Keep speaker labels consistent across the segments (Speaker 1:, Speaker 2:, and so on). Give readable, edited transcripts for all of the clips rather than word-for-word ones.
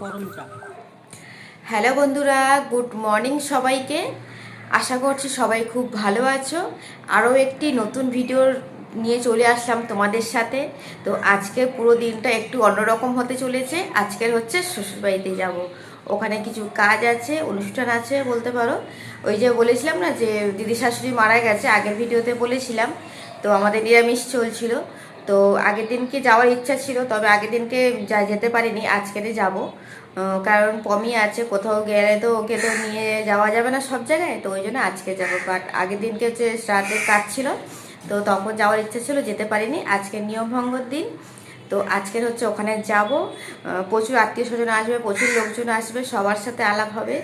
Speaker 1: গরম চা।
Speaker 2: হ্যালো বন্ধুরা, গুড মর্নিং সবাইকে। আশা করছি সবাই খুব ভালো আছো। আরও একটি নতুন ভিডিও নিয়ে চলে আসলাম তোমাদের সাথে। তো আজকে পুরো দিনটা একটু অন্যরকম হতে চলেছে। আজকের হচ্ছে শ্বশুরবাড়িতে যাব, ওখানে কিছু কাজ আছে, অনুষ্ঠান আছে বলতে পারো। ওই যে বলেছিলাম না যে দিদি শাশুড়ি মারা গেছে, আগের ভিডিওতে বলেছিলাম। তো আমাদের নিরামিষ চলছিল। তো আগের দিনকে যাওয়ার ইচ্ছা ছিল, তবে আগের দিনকে যেতে পারিনি, আজকেরে যাব। কারণ পমি আছে, কোথাও গেলে তো ওকে তো নিয়ে যাওয়া যাবে না সব জায়গায়, তো ওই জন্য আজকে যাবো। বাট আগের দিনকে হচ্ছে শ্রাদ্ধের কাজ ছিল, তো তখন যাওয়ার ইচ্ছা ছিল, যেতে পারিনি। আজকের নিয়মভঙ্গর দিন, তো আজকের হচ্ছে ওখানে যাব। প্রচুর আত্মীয় স্বজন আসবে, প্রচুর লোকজন আসবে, সবার সাথে আলাপ হবে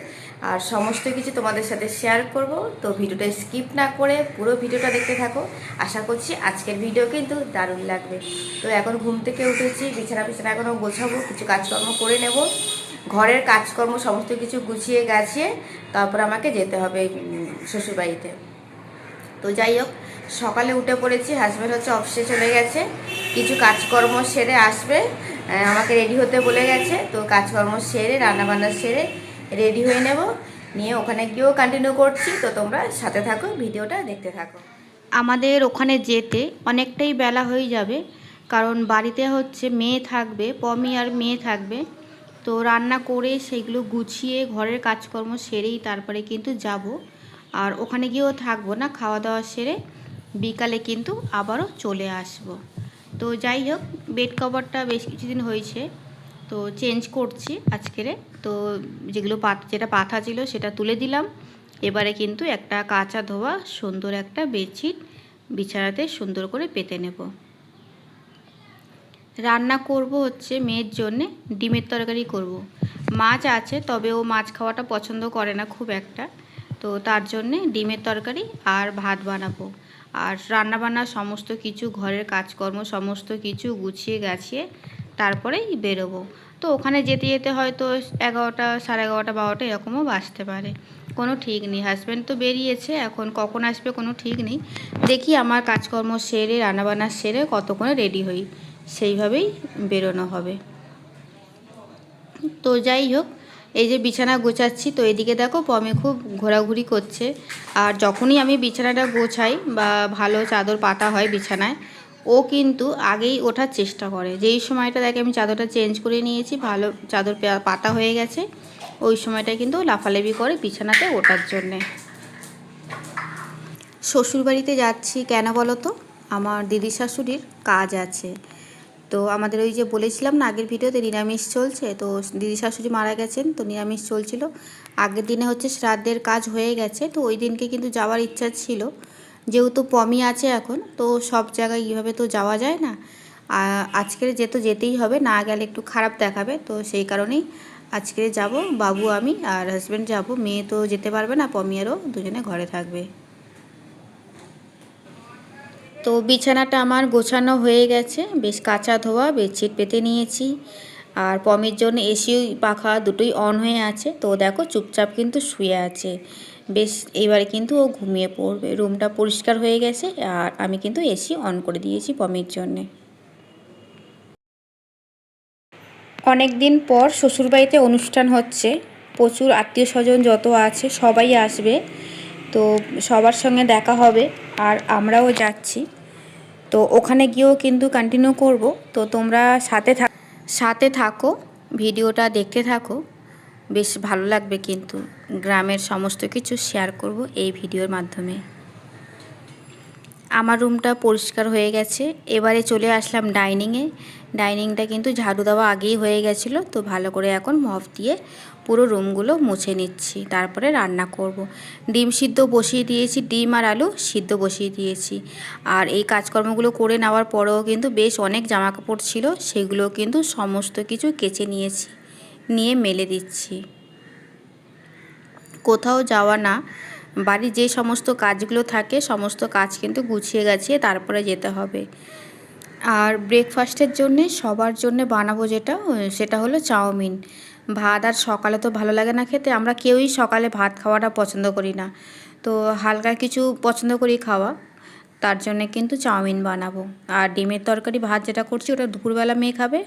Speaker 2: আর সমস্ত কিছু তোমাদের সাথে শেয়ার করব। তো ভিডিওটা স্কিপ না করে পুরো ভিডিওটা দেখতে থাকো। আশা করছি আজকের ভিডিও কিন্তু দারুণ লাগবে। তো এখন ঘুম থেকে উঠেছি, বিছানা এখনও গোছাবো, কিছু কাজকর্ম করে নেব। ঘরের কাজকর্ম সমস্ত কিছু গুছিয়ে গাছিয়ে তারপর আমাকে যেতে হবে শ্বশুরবাড়িতে। তো যাই হোক, সকালে উঠে পড়েছি, হাজব্যান্ড হচ্ছে অফিসে চলে গেছে, কিছু কাজকর্ম সেরে আসবে, আমাকে রেডি হতে বলে গেছে। তো কাজকর্ম সেরে রান্নাবান্না সেরে রেডি হয়ে নেব, নিয়ে ওখানে গিয়েও কন্টিনিউ করছি। তো তোমরা সাথে থাকো, ভিডিওটা দেখতে থাকো। আমাদের ওখানে যেতে অনেকটাই বেলা হয়ে যাবে, কারণ বাড়িতে হচ্ছে মেয়ে থাকবে, পমি আর মেয়ে থাকবে। তো রান্না করে সেগুলো গুছিয়ে ঘরের কাজকর্ম সেরেই তারপরে কিন্তু যাব। আর ওখানে গিয়েও থাকবো না, খাওয়া দাওয়া সেরে বিকালে কিন্তু আবারও চলে আসব। তো যাই হোক, বেড কভারটা বেশ কিছুদিন হয়েছে, তো চেঞ্জ করছি আজকেরে। তো যেটা পাতা ছিল সেটা তুলে দিলাম। এবারে কিন্তু একটা কাঁচা ধোয়া সুন্দর একটা বেডশিট বিছানাতে সুন্দর করে পেতে নেব। রান্না করব হচ্ছে মেয়ের জন্যে ডিমের তরকারি করব। মাছ আছে, তবে ও মাছ খাওয়াটা পছন্দ করে না খুব একটা। তো তার জন্যে ডিমের তরকারি আর ভাত বানাবো। আর রান্নাবান্না সমস্ত কিছু, ঘরের কাজকর্ম সমস্ত কিছু গুছিয়ে গাছিয়ে তারপরেই বেরোবো। তো ওখানে যেতে যেতে হয়তো 11টা, সাড়ে 11টা, 12টা এরকমও বাজতে পারে, কোনো ঠিক নেই। হাজব্যান্ড তো বেরিয়েছে, এখন কখন আসবে কোনো ঠিক নেই। দেখি আমার কাজকর্ম সেরে রান্নাবান্না সেরে কতক্ষণে রেডি হই, সেইভাবেই বেরোনো হবে। তো যাই হোক, এই যে বিছানা গোছাচ্ছি, তো এদিকে দেখো পমে খুব ঘোরাঘুরি করছে। আর যখনই আমি বিছানাটা গোছাই বা ভালো চাদর পাতা হয় বিছানায়, ও কিন্তু আগেই ওঠার চেষ্টা করে। যেই সময়টা দেখে আমি চাদরটা চেঞ্জ করে নিয়েছি, ভালো চাদর পাতা হয়ে গেছে, ওই সময়টায় কিন্তু লাফালাফি করে বিছানাতে ওঠার জন্যে। শ্বশুরবাড়িতে যাচ্ছি কেন বলো তো? আমার দিদি শাশুড়ির কাজ আছে। তো আমাদের ওই যে বলেছিলাম না আগের ভিডিওতে, নিরামিষ চলছে। তো দিদি শাশুড়ি মারা গেছেন, তো নিরামিষ চলছিল। আগের দিনে হচ্ছে শ্রাদ্ধের কাজ হয়ে গেছে, তো ওই দিনকে কিন্তু যাওয়ার ইচ্ছা ছিল। যেহেতু পমি আছে এখন, তো সব জায়গায় এইভাবে তো যাওয়া যায় না। আজকের যেতেই হবে, না গেলে একটু খারাপ দেখাবে। তো সেই কারণেই আজকে যাব, বাবু আমি আর হাজব্যান্ড যাব। মেয়ে তো যেতে পারবে না, পমি আরও দুজনে ঘরে থাকবে। তো বিছানাটা আমার গোছানো হয়ে গেছে, বেশ কাঁচা ধোয়া বেডশিট পেতে নিয়েছি। আর পমির জন্য এসি পাখা দুটোই অন হয়ে আছে। তো দেখো চুপচাপ কিন্তু শুয়ে আছে বেশ। এবারে কিন্তু ও ঘুমিয়ে পড়বে। রুমটা পরিষ্কার হয়ে গেছে আর আমি কিন্তু এসি অন করে দিয়েছি পমির জন্যে। অনেক দিন পর শ্বশুরবাড়িতে অনুষ্ঠান হচ্ছে, প্রচুর আত্মীয় স্বজন যত আছে সবাই আসবে। তো সবার সঙ্গে দেখা হবে আর আমরাও যাচ্ছি। তো ওখানে গিয়েও কিন্তু কন্টিনিউ করব। তো তোমরা সাথে থাকো, ভিডিওটা দেখতে থাকো, বেশ ভালো লাগবে কিন্তু। গ্রামের সমস্ত কিছু শেয়ার করব এই ভিডিওর মাধ্যমে। আমার রুমটা পরিষ্কার হয়ে গেছে, এবারে চলে আসলাম ডাইনিংয়ে। ডাইনিংটা কিন্তু ঝাড়ু দেওয়া আগেই হয়ে গেছিলো, তো ভালো করে এখন মপ দিয়ে পুরো রুমগুলো মুছে নিচ্ছি, তারপরে রান্না করব। ডিম সিদ্ধ বসিয়ে দিয়েছি, ডিম আর আলু সিদ্ধ বসিয়ে দিয়েছি। আর এই কাজকর্মগুলো করে নেওয়ার পরেও কিন্তু বেশ অনেক জামাকাপড় ছিল, সেগুলো কিন্তু সমস্ত কিছু কেচে নিয়েছি, নিয়ে মেলে দিচ্ছি। কোথাও যাওয়া না, বাড়ির যে সমস্ত কাজগুলো থাকে সমস্ত কাজ কিন্তু গুছিয়ে গাছিয়ে তারপরে যেতে হবে। আর ব্রেকফাস্টের জন্যে সবার জন্য বানাবো সেটা হলো চাউমিন। ভাত আর সকালে তো ভালো লাগে না খেতে, আমরা কেউই সকালে ভাত খাওয়াটা পছন্দ করি না। তো হালকা কিছু পছন্দ করি খাওয়া, তার জন্যে কিন্তু চাউমিন বানাবো। আর ডিমের তরকারি ভাত যেটা করছি ওটা দুপুরবেলা মেয়ে খাবে,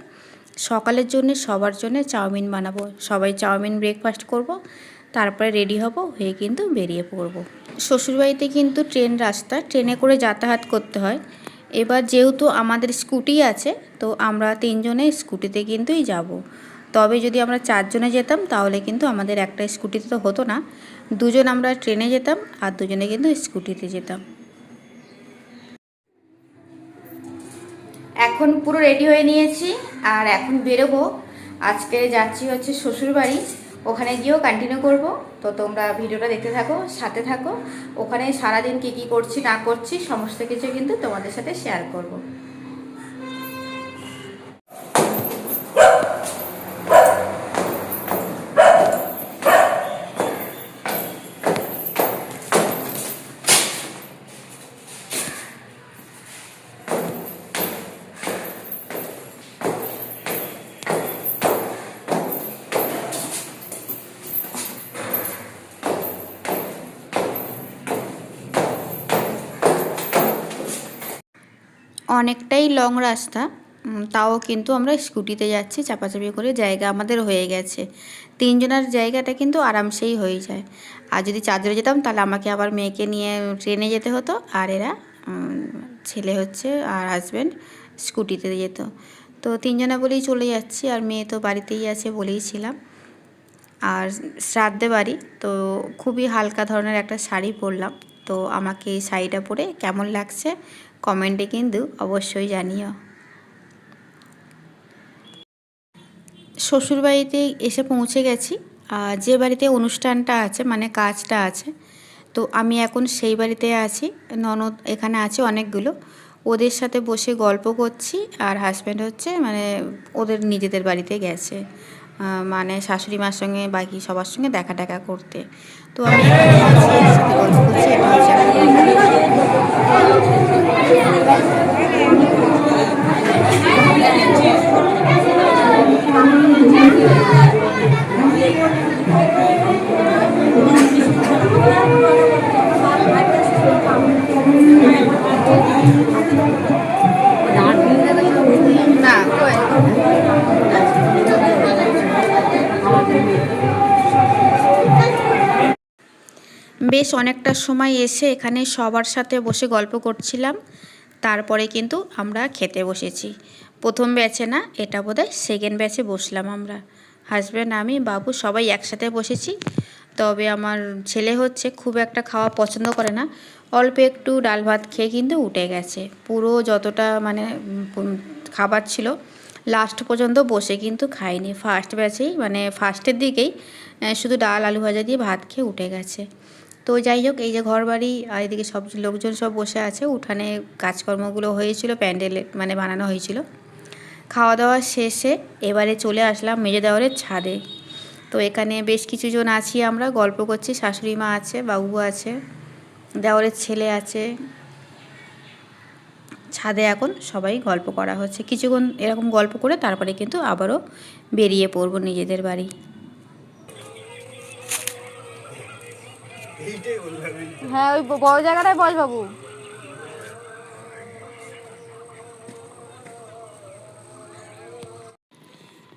Speaker 1: সকালের জন্য সবার জন্য চাউমিন বানাবো। সবাই চাউমিন ব্রেকফাস্ট করব, তারপরে রেডি হব, হয়ে কিন্তু বেরিয়ে পড়ব। শ্বশুরবাড়িতে কিন্তু ট্রেন রাস্তা, ট্রেনে করে যাতায়াত করতে হয়। এবার যেহেতু আমাদের স্কুটি আছে, তো আমরা 3 জনে স্কুটিতে কিন্তুই যাব। তবে যদি আমরা 4 জনে যেতাম তাহলে কিন্তু আমাদের একটা স্কুটিতে তো হতো না, 2 জন আমরা ট্রেনে যেতাম আর 2 জনে কিন্তু স্কুটিতে যেতাম।
Speaker 2: এখন পুরো রেডি হয়ে নিয়েছি আর এখন বেরোবো। আজকে যাচ্ছি হচ্ছে শ্বশুরবাড়ি, ওখানে গিয়েও কন্টিনিউ করব। তো তোমরা ভিডিওটা দেখতে থাকো, সাথে থাকো। ওখানে সারাদিন কী কী করছি না করছি সমস্ত কিছু কিন্তু তোমাদের সাথে শেয়ার করব।
Speaker 1: অনেকটাই লং রাস্তা, তাও কিন্তু আমরা স্কুটিতে যাচ্ছি চাপাচাপি করে, জায়গা আমাদের হয়ে গেছে। 3 জনের জায়গাটা কিন্তু আরামসেই হয়ে যায়। আর যদি 4 জনে যেতাম তাহলে আমাকে আবার মেয়েকে নিয়ে ট্রেনে যেতে হতো, আর এরা ছেলে হচ্ছে আর হাজব্যান্ড স্কুটিতে যেত। তো 3 জনা বলেই চলে যাচ্ছি, আর মেয়ে তো বাড়িতেই আছে বলেই ছিলাম। আর শ্রাদ্ধে বাড়ি, তো খুবই হালকা ধরনের একটা শাড়ি পরলাম। তো আমাকে এই শাড়িটা পরে কেমন লাগছে কমেন্টে কিন্তু অবশ্যই জানিও। শ্বশুরবাড়িতে এসে পৌঁছে গেছি। যে বাড়িতে অনুষ্ঠানটা আছে মানে কাজটা আছে, তো আমি এখন সেই বাড়িতে আছি। ননদ এখানে আছে অনেকগুলো, ওদের সাথে বসে গল্প করছি। আর হাজব্যান্ড হচ্ছে মানে ওদের নিজেদের বাড়িতে গেছে, মানে শাশুড়ি মার সঙ্গে বাকি সবার সঙ্গে দেখা টাকা করতে। তো আমি এখানে আছি, একসাথে গল্প করছি। এটা হচ্ছে বেশ অনেকটা সময় এসে এখানে সবার সাথে বসে গল্প করছিলাম। তারপরে কিন্তু আমরা খেতে বসেছি। প্রথম ব্যাচে না, এটা বোধহয় সেকেন্ড ব্যাচে বসলাম আমরা। হাজব্যান্ড, আমি, বাবু সবাই একসাথে বসেছি। তবে আমার ছেলে হচ্ছে খুব একটা খাওয়া পছন্দ করে না, অল্প একটু ডাল ভাত খেয়ে কিন্তু উঠে গেছে। পুরো যতটা মানে খাবার ছিল লাস্ট পর্যন্ত বসে কিন্তু খাইনি। ফার্স্ট ব্যাচেই মানে ফার্স্টের দিকেই শুধু ডাল আলু ভাজা দিয়ে ভাত খেয়ে উঠে গেছে। তো যাই হোক, এই যে ঘর বাড়ি আর এদিকে সব লোকজন সব বসে আছে, উঠানে কাজকর্মগুলো হয়েছিল, প্যান্ডেলে মানে বানানো হয়েছিল। খাওয়া দাওয়া শেষে এবারে চলে আসলাম মেজো দেওরের ছাদে। তো এখানে বেশ কিছু জন আছি, আমরা গল্প করছি। শাশুড়ি মা আছে, বাবু আছে, দেওরের ছেলে আছে। ছাদে এখন সবাই গল্প করা হচ্ছে। কিছুক্ষণ এরকম গল্প করে তারপরে কিন্তু আবারও বেরিয়ে পড়বো নিজেদের বাড়ি।
Speaker 3: হ্যাঁ, ওই বড় জায়গাটায় বস বাবু।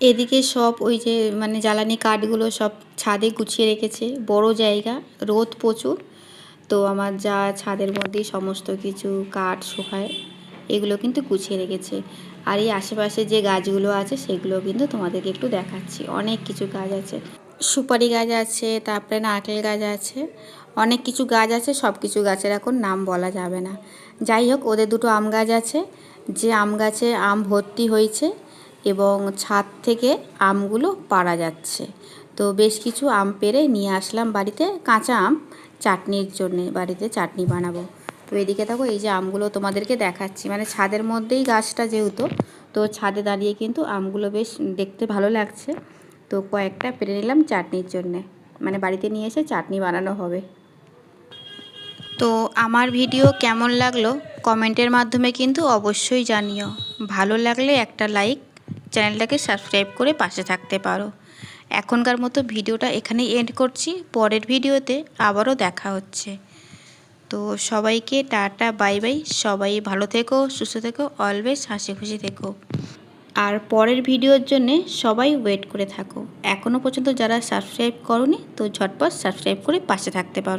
Speaker 1: এদিকে সব ওই যে মানে জ্বালানি কাঠগুলো সব ছাদে গুছিয়ে রেখেছে, বড় জায়গা, রোদ প্রচুর। তো আমার যা ছাদের মধ্যেই সমস্ত কিছু কাঠ শুকায়, এগুলো কিন্তু গুছিয়ে রেখেছে। আর এই আশেপাশে যে গাছগুলো আছে সেগুলো কিন্তু তোমাদেরকে একটু দেখাচ্ছি। অনেক কিছু গাছ আছে, সুপারি গাছ আছে, তারপরে নারকেল গাছ আছে, অনেক কিছু গাছ আছে। সব কিছু গাছের এখন নাম বলা যাবে না। যাই হোক, ওদের দুটো আম গাছ আছে, যে আম গাছে আম ভর্তি হয়েছে এবং ছাদ থেকে আমগুলো পাড়া যাচ্ছে। তো বেশ কিছু আম পেড়ে নিয়ে আসলাম বাড়িতে, কাঁচা আম চাটনির জন্যে, বাড়িতে চাটনি বানাবো। তো এদিকে দেখো, এই যে আমগুলো তোমাদেরকে দেখাচ্ছি, মানে ছাদের মধ্যেই গাছটা যেহেতু, তো ছাদে দাঁড়িয়ে কিন্তু আমগুলো বেশ দেখতে ভালো লাগছে। তো কয়েকটা পেড়ে নিলাম চাটনির জন্যে, মানে বাড়িতে নিয়ে এসে চাটনি বানানো হবে। তো আমার ভিডিও কেমন লাগলো কমেন্টের মাধ্যমে কিন্তু অবশ্যই জানিও। ভালো লাগলে একটা লাইক, চ্যানেলটাকে সাবস্ক্রাইব করে পাশে থাকতে পারো। এখনকার মতো ভিডিওটা এখানেই এন্ড করছি, পরের ভিডিওতে আবারও দেখা হচ্ছে। তো সবাইকে টাটা, বাই বাই। সবাই ভালো থেকো, সুস্থ থেকো, অলওয়েজ হাসি খুশি থেকো। আর পরের ভিডিওর জন্যে সবাই ওয়েট করে থাকো। এখনও পর্যন্ত যারা সাবস্ক্রাইব করোনি তো ঝটপট সাবস্ক্রাইব করে পাশে থাকতে পারো।